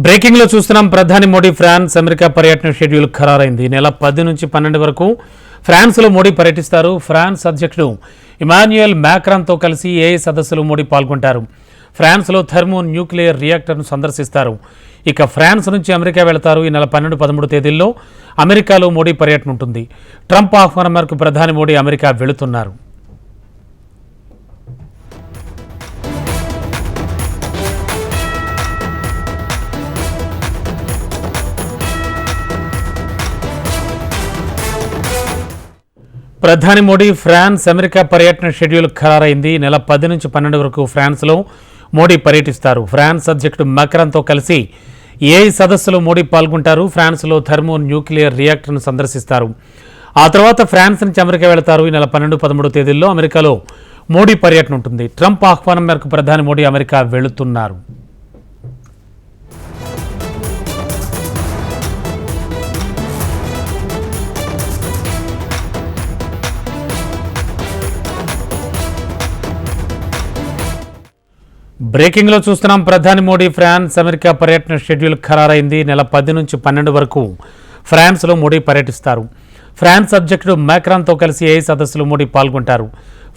Breaking లో చూస్తున్నాం. ప్రధాని మోడీ ఫ్రాన్స్ అమెరికా పర్యటన షెడ్యూల్ ఖరారైంది. ఈ నెల 10 నుంచి 12 వరకు ఫ్రాన్స్ లో మోడీ పర్యటిస్తారు. ఫ్రాన్స్ అధ్యక్షుడు ఇమాన్యుయల్ మ్యాక్రాన్ తో కలిసి ఏఐ సదస్సులో మోడీ పాల్గొంటారు. ఫ్రాన్స్ లో థర్మో న్యూక్లియర్ రియాక్టర్ను సందర్శిస్తారు. ఇక ఫ్రాన్స్ నుంచి అమెరికా వెళతారు. ఈ నెల 12, 13 తేదీల్లో అమెరికాలో మోడీ పర్యటన ఉంటుంది. ట్రంప్ ఆహ్వానం మేరకు ప్రధాని మోడీ అమెరికా వెళుతున్నారు. ప్రధాని మోడీ ఫ్రాన్స్ అమెరికా పర్యటన షెడ్యూల్ ఖరారైంది. ఈ నెల 10 నుంచి 12 వరకు ఫ్రాన్స్లో మోడీ పర్యటిస్తారు. ఫ్రాన్స్ అధ్యక్షుడు మ్యాక్రాన్తో కలిసి ఏఐ సదస్సులో మోడీ పాల్గొంటారు. ఫ్రాన్స్లో థర్మో న్యూక్లియర్ రియాక్టర్ను సందర్శిస్తారు. ఆ తర్వాత ఫ్రాన్స్ నుంచి అమెరికా వెళతారు. ఈ నెల 12, 13 తేదీల్లో అమెరికాలో మోడీ పర్యటన ఉంటుంది. ట్రంప్ ఆహ్వానం మేరకు ప్రధాని మోడీ అమెరికా వెళుతున్నారు. బ్రేకింగ్ లో చూస్తున్నాం. ప్రధాని మోడీ ఫ్రాన్స్ అమెరికా పర్యటన షెడ్యూల్ ఖరారైంది. నెల 10 నుంచి 12 వరకు ఫ్రాన్స్లో మోడీ పర్యటిస్తారు. ఫ్రాన్స్ అధ్యక్షుడు మ్యాక్రాన్తో కలిసి ఏఐ సదస్సులో మోడీ పాల్గొంటారు.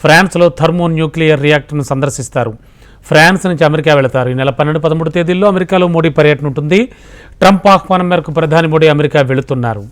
ఫ్రాన్స్లో థర్మో న్యూక్లియర్ రియాక్టర్ను సందర్శిస్తారు. ఫ్రాన్స్ నుంచి అమెరికా వెళతారు. ఈ నెల 12, 13 తేదీల్లో అమెరికాలో మోడీ పర్యటన ఉంటుంది. ట్రంప్ ఆహ్వానం మేరకు ప్రధాని మోడీ అమెరికా వెళుతున్నారు.